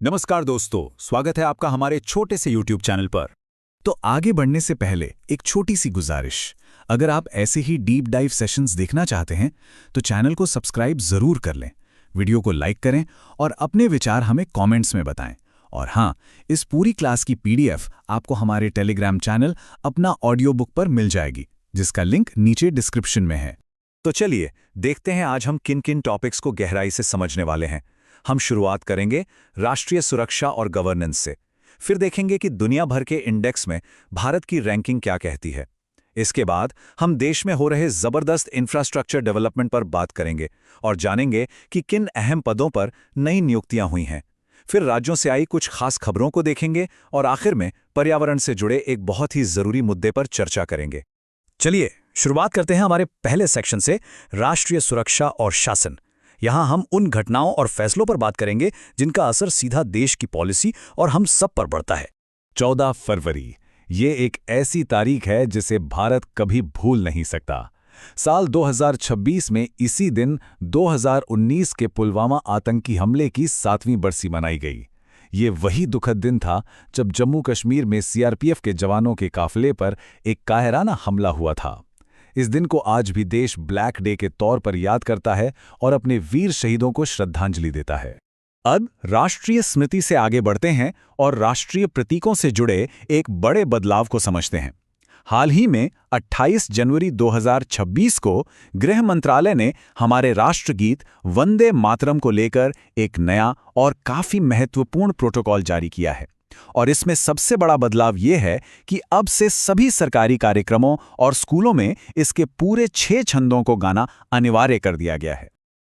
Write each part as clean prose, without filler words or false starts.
नमस्कार दोस्तों, स्वागत है आपका हमारे छोटे से YouTube चैनल पर। तो आगे बढ़ने से पहले एक छोटी सी गुजारिश। अगर आप ऐसे ही डीप डाइव सेशंस देखना चाहते हैं तो चैनल को सब्सक्राइब जरूर कर लें, वीडियो को लाइक करें और अपने विचार हमें कमेंट्स में बताएं। और हाँ, इस पूरी क्लास की PDF आपको हमारे टेलीग्राम चैनल अपना ऑडियो बुक पर मिल जाएगी, जिसका लिंक नीचे डिस्क्रिप्शन में है। तो चलिए देखते हैं आज हम किन किन टॉपिक्स को गहराई से समझने वाले हैं। हम शुरुआत करेंगे राष्ट्रीय सुरक्षा और गवर्नेंस से, फिर देखेंगे कि दुनिया भर के इंडेक्स में भारत की रैंकिंग क्या कहती है। इसके बाद हम देश में हो रहे जबरदस्त इंफ्रास्ट्रक्चर डेवलपमेंट पर बात करेंगे और जानेंगे कि किन अहम पदों पर नई नियुक्तियां हुई हैं। फिर राज्यों से आई कुछ खास खबरों को देखेंगे और आखिर में पर्यावरण से जुड़े एक बहुत ही जरूरी मुद्दे पर चर्चा करेंगे। चलिए शुरुआत करते हैं हमारे पहले सेक्शन से, राष्ट्रीय सुरक्षा और शासन। यहाँ हम उन घटनाओं और फैसलों पर बात करेंगे जिनका असर सीधा देश की पॉलिसी और हम सब पर पड़ता है। 14 फरवरी, ये एक ऐसी तारीख है जिसे भारत कभी भूल नहीं सकता। साल 2026 में इसी दिन 2019 के पुलवामा आतंकी हमले की 7वीं बरसी मनाई गई। ये वही दुखद दिन था जब जम्मू कश्मीर में CRPF के जवानों के काफिले पर एक कायराना हमला हुआ था। इस दिन को आज भी देश ब्लैक डे के तौर पर याद करता है और अपने वीर शहीदों को श्रद्धांजलि देता है। अब राष्ट्रीय स्मृति से आगे बढ़ते हैं और राष्ट्रीय प्रतीकों से जुड़े एक बड़े बदलाव को समझते हैं। हाल ही में 28 जनवरी 2026 को गृह मंत्रालय ने हमारे राष्ट्रगीत वंदे मातरम को लेकर एक नया और काफी महत्वपूर्ण प्रोटोकॉल जारी किया है। और इसमें सबसे बड़ा बदलाव ये है कि अब से सभी सरकारी कार्यक्रमों और स्कूलों में इसके पूरे 6 छंदों को गाना अनिवार्य कर दिया गया है।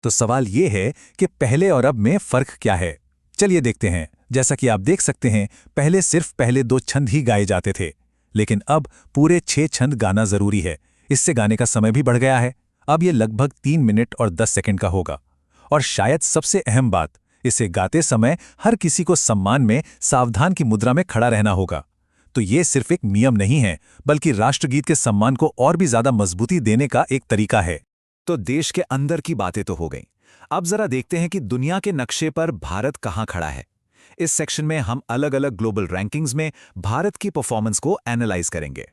तो सवाल ये है कि पहले और अब में फर्क क्या है? चलिए देखते हैं। जैसा कि आप देख सकते हैं, पहले सिर्फ पहले 2 छंद ही गाए जाते थे, लेकिन अब पूरे 6 छंद गाना जरूरी है। इससे गाने का समय भी बढ़ गया है। अब ये लगभग 3 मिनट और 10 सेकंड का होगा। और शायद सबसे अहम बात, इसे गाते समय हर किसी को सम्मान में सावधान की मुद्रा में खड़ा रहना होगा। तो ये सिर्फ एक नियम नहीं है, बल्कि राष्ट्रगीत के सम्मान को और भी ज्यादा मजबूती देने का एक तरीका है। तो देश के अंदर की बातें तो हो गई। अब जरा देखते हैं कि दुनिया के नक्शे पर भारत कहां खड़ा है। इस सेक्शन में हम अलग अलग ग्लोबल रैंकिंग्स में भारत की परफॉर्मेंस को एनालाइज करेंगे।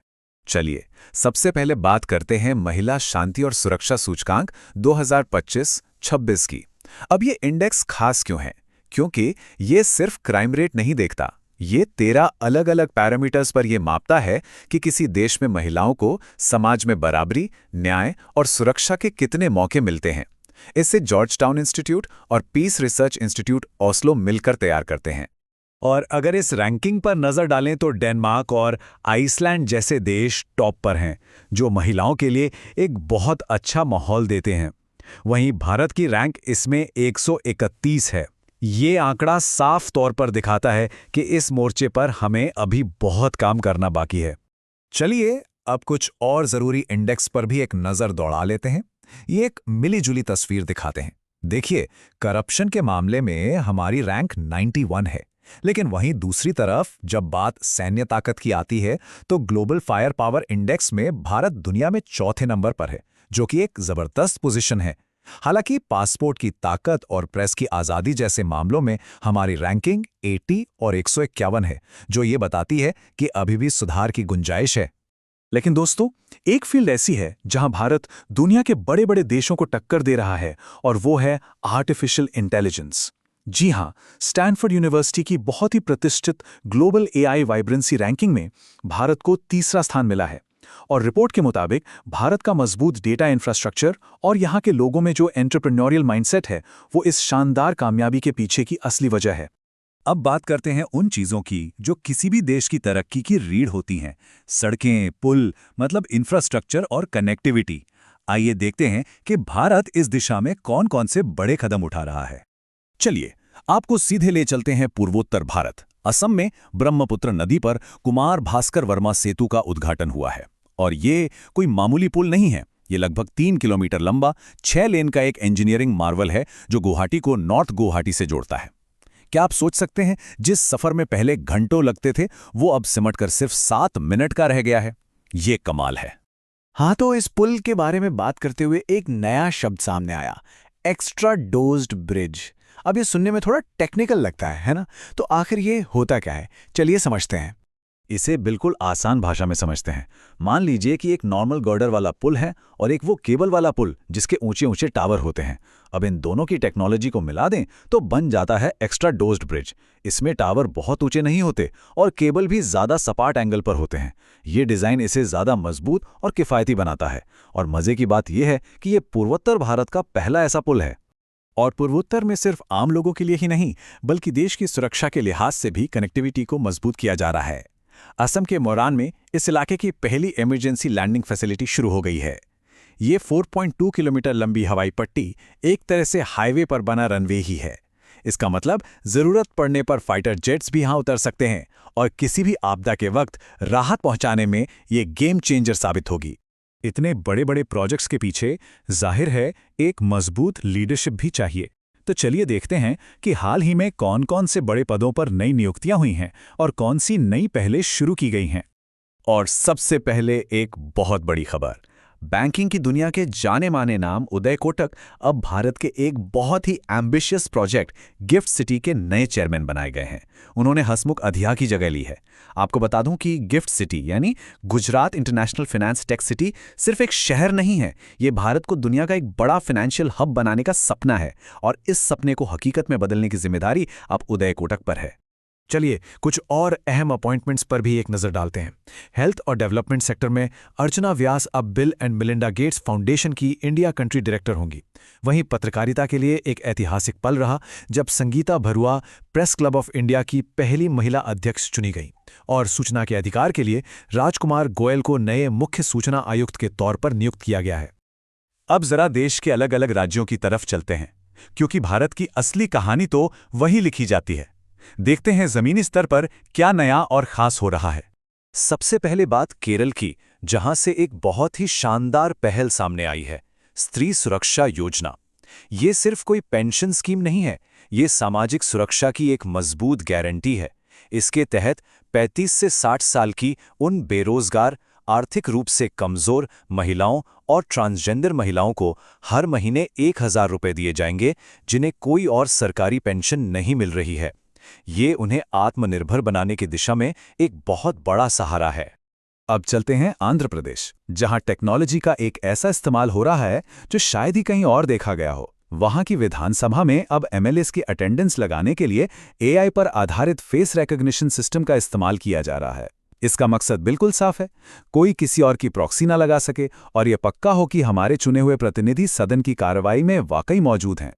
चलिए सबसे पहले बात करते हैं महिला शांति और सुरक्षा सूचकांक 2025-26 की। अब ये इंडेक्स खास क्यों है? क्योंकि ये सिर्फ क्राइम रेट नहीं देखता, ये 13 अलग अलग पैरामीटर्स पर यह मापता है कि किसी देश में महिलाओं को समाज में बराबरी, न्याय और सुरक्षा के कितने मौके मिलते हैं। इसे जॉर्ज टाउन इंस्टीट्यूट और पीस रिसर्च इंस्टीट्यूट ओस्लो मिलकर तैयार करते हैं। और अगर इस रैंकिंग पर नजर डालें तो डेनमार्क और आइसलैंड जैसे देश टॉप पर हैं, जो महिलाओं के लिए एक बहुत अच्छा माहौल देते हैं। वहीं भारत की रैंक इसमें 131 है। ये आंकड़ा साफ तौर पर दिखाता है कि इस मोर्चे पर हमें अभी बहुत काम करना बाकी है। चलिए अब कुछ और जरूरी इंडेक्स पर भी एक नजर दौड़ा लेते हैं। ये एक मिलीजुली तस्वीर दिखाते हैं। देखिए, करप्शन के मामले में हमारी रैंक 91 है, लेकिन वहीं दूसरी तरफ जब बात सैन्य ताकत की आती है तो ग्लोबल फायर पावर इंडेक्स में भारत दुनिया में 4थे नंबर पर है, जो कि एक जबरदस्त पोजीशन है। हालांकि पासपोर्ट की ताकत और प्रेस की आज़ादी जैसे मामलों में हमारी रैंकिंग 80 और 151 है, जो ये बताती है कि अभी भी सुधार की गुंजाइश है। लेकिन दोस्तों, एक फील्ड ऐसी है जहां भारत दुनिया के बड़े बड़े देशों को टक्कर दे रहा है, और वो है आर्टिफिशियल इंटेलिजेंस। जी हां, स्टैनफोर्ड यूनिवर्सिटी की बहुत ही प्रतिष्ठित ग्लोबल AI वाइब्रेंसी रैंकिंग में भारत को 3रा स्थान मिला है। और रिपोर्ट के मुताबिक भारत का मजबूत डेटा इंफ्रास्ट्रक्चर और यहाँ के लोगों में जो एंटरप्रेन्योरियल माइंडसेट है, वो इस शानदार कामयाबी के पीछे की असली वजह है। अब बात करते हैं उन चीजों की जो किसी भी देश की तरक्की की रीढ़ होती हैं। सड़कें, पुल, मतलब इंफ्रास्ट्रक्चर और कनेक्टिविटी। आइए देखते हैं कि भारत इस दिशा में कौन कौन से बड़े कदम उठा रहा है। चलिए आपको सीधे ले चलते हैं पूर्वोत्तर भारत। असम में ब्रह्मपुत्र नदी पर कुमार भास्कर वर्मा सेतु का उद्घाटन हुआ है। और ये कोई मामूली पुल नहीं है। ये लगभग 3 किलोमीटर लंबा 6 लेन का एक इंजीनियरिंग मार्वल है, जो गुवाहाटी को नॉर्थ गुवाहाटी से जोड़ता है। क्या आप सोच सकते हैं, जिस सफर में पहले घंटों लगते थे, वो अब सिमटकर सिर्फ 7 मिनट का रह गया है। ये कमाल है। हाँ, तो इस पुल के बारे में बात करते हुए एक नया शब्द सामने आया, एक्स्ट्रा डोज्ड ब्रिज। अब ये सुनने में थोड़ा टेक्निकल लगता है ना? तो आखिर ये होता क्या है, चलिए समझते हैं। इसे बिल्कुल आसान भाषा में समझते हैं। मान लीजिए कि एक नॉर्मल गर्डर वाला पुल है और एक वो केबल वाला पुल जिसके ऊंचे ऊंचे टावर होते हैं। अब इन दोनों की टेक्नोलॉजी को मिला दें तो बन जाता है एक्स्ट्रा डोज्ड ब्रिज। इसमें टावर बहुत ऊंचे नहीं होते और केबल भी ज़्यादा सपाट एंगल पर होते हैं। ये डिज़ाइन इसे ज़्यादा मजबूत और किफ़ायती बनाता है। और मज़े की बात यह है कि ये पूर्वोत्तर भारत का पहला ऐसा पुल है। और पूर्वोत्तर में सिर्फ आम लोगों के लिए ही नहीं, बल्कि देश की सुरक्षा के लिहाज से भी कनेक्टिविटी को मजबूत किया जा रहा है। असम के मोरान में इस इलाके की पहली इमरजेंसी लैंडिंग फैसिलिटी शुरू हो गई है। ये 4.2 किलोमीटर लंबी हवाई पट्टी एक तरह से हाईवे पर बना रनवे ही है। इसका मतलब जरूरत पड़ने पर फाइटर जेट्स भी यहां उतर सकते हैं और किसी भी आपदा के वक्त राहत पहुंचाने में ये गेम चेंजर साबित होगी। इतने बड़े बड़े प्रोजेक्ट्स के पीछे जाहिर है एक मजबूत लीडरशिप भी चाहिए। तो चलिए देखते हैं कि हाल ही में कौन कौन से बड़े पदों पर नई नियुक्तियां हुई हैं और कौन सी नई पहले शुरू की गई हैं। और सबसे पहले एक बहुत बड़ी खबर, बैंकिंग की दुनिया के जाने माने नाम उदय कोटक अब भारत के एक बहुत ही एम्बिशियस प्रोजेक्ट गिफ्ट सिटी के नए चेयरमैन बनाए गए हैं। उन्होंने हसमुख अधिया की जगह ली है। आपको बता दूं कि गिफ्ट सिटी यानी Gujarat international finance tech city सिर्फ एक शहर नहीं है, ये भारत को दुनिया का एक बड़ा फाइनेंशियल हब बनाने का सपना है और इस सपने को हकीकत में बदलने की जिम्मेदारी अब उदय कोटक पर है। चलिए कुछ और अहम अपॉइंटमेंट्स पर भी एक नज़र डालते हैं। हेल्थ और डेवलपमेंट सेक्टर में अर्चना व्यास अब bill and Melinda Gates foundation की इंडिया कंट्री डायरेक्टर होंगी। वहीं पत्रकारिता के लिए एक ऐतिहासिक पल रहा जब Sangeeta Barua press club of India की पहली महिला अध्यक्ष चुनी गई। और सूचना के अधिकार के लिए राजकुमार गोयल को नए मुख्य सूचना आयुक्त के तौर पर नियुक्त किया गया है। अब जरा देश के अलग अलग राज्यों की तरफ चलते हैं, क्योंकि भारत की असली कहानी तो वहीं लिखी जाती है। देखते हैं जमीनी स्तर पर क्या नया और खास हो रहा है। सबसे पहले बात केरल की, जहां से एक बहुत ही शानदार पहल सामने आई है, स्त्री सुरक्षा योजना। ये सिर्फ कोई पेंशन स्कीम नहीं है, ये सामाजिक सुरक्षा की एक मजबूत गारंटी है। इसके तहत 35 से 60 साल की उन बेरोजगार, आर्थिक रूप से कमजोर महिलाओं और ट्रांसजेंडर महिलाओं को हर महीने 1000 रुपये दिए जाएंगे, जिन्हें कोई और सरकारी पेंशन नहीं मिल रही है। ये उन्हें आत्मनिर्भर बनाने की दिशा में एक बहुत बड़ा सहारा है। अब चलते हैं आंध्र प्रदेश, जहां टेक्नोलॉजी का एक ऐसा इस्तेमाल हो रहा है जो शायद ही कहीं और देखा गया हो। वहां की विधानसभा में अब एमएलएस की अटेंडेंस लगाने के लिए एआई पर आधारित फेस रिकॉग्निशन सिस्टम का इस्तेमाल किया जा रहा है। इसका मकसद बिल्कुल साफ है, कोई किसी और की प्रॉक्सी ना लगा सके और यह पक्का हो कि हमारे चुने हुए प्रतिनिधि सदन की कार्रवाई में वाकई मौजूद हैं।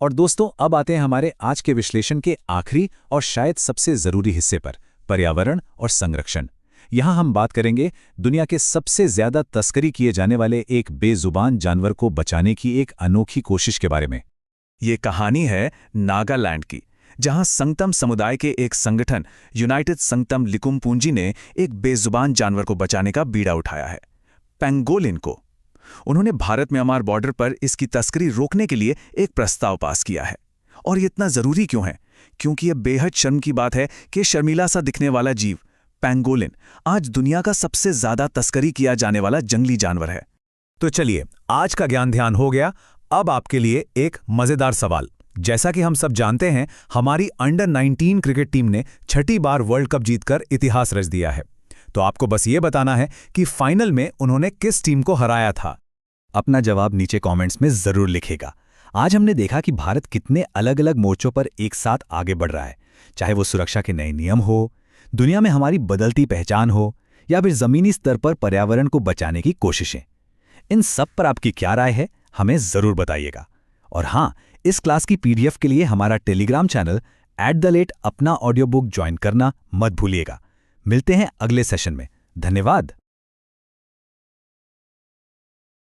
और दोस्तों, अब आते हैं हमारे आज के विश्लेषण के आखिरी और शायद सबसे जरूरी हिस्से पर, पर्यावरण और संरक्षण। यहां हम बात करेंगे दुनिया के सबसे ज्यादा तस्करी किए जाने वाले एक बेजुबान जानवर को बचाने की एक अनोखी कोशिश के बारे में। ये कहानी है नागालैंड की, जहां संगतम समुदाय के एक संगठन यूनाइटेड संगतम लिकुमपुंजी ने एक बेजुबान जानवर को बचाने का बीड़ा उठाया है, पेंगोलिन को। उन्होंने भारत म्यांमार बॉर्डर पर इसकी तस्करी रोकने के लिए एक प्रस्ताव पास किया है। और ये इतना जरूरी क्यों है? क्योंकि यह बेहद शर्म की बात है कि शर्मीला सा दिखने वाला जीव पेंगोलिन आज दुनिया का सबसे ज्यादा तस्करी किया जाने वाला जंगली जानवर है। तो चलिए, आज का ज्ञान ध्यान हो गया। अब आपके लिए एक मजेदार सवाल। जैसा कि हम सब जानते हैं, हमारी अंडर 19 क्रिकेट टीम ने 6ठी बार वर्ल्ड कप जीतकर इतिहास रच दिया है। तो आपको बस ये बताना है कि फाइनल में उन्होंने किस टीम को हराया था। अपना जवाब नीचे कमेंट्स में जरूर लिखेगा। आज हमने देखा कि भारत कितने अलग अलग मोर्चों पर एक साथ आगे बढ़ रहा है, चाहे वो सुरक्षा के नए नियम हो, दुनिया में हमारी बदलती पहचान हो, या फिर जमीनी स्तर पर पर्यावरण को बचाने की कोशिशें। इन सब पर आपकी क्या राय है, हमें जरूर बताइएगा। और हाँ, इस क्लास की पीडीएफ के लिए हमारा टेलीग्राम चैनल @अपना ऑडियो बुक ज्वाइन करना मत भूलिएगा। मिलते हैं अगले सेशन में। धन्यवाद।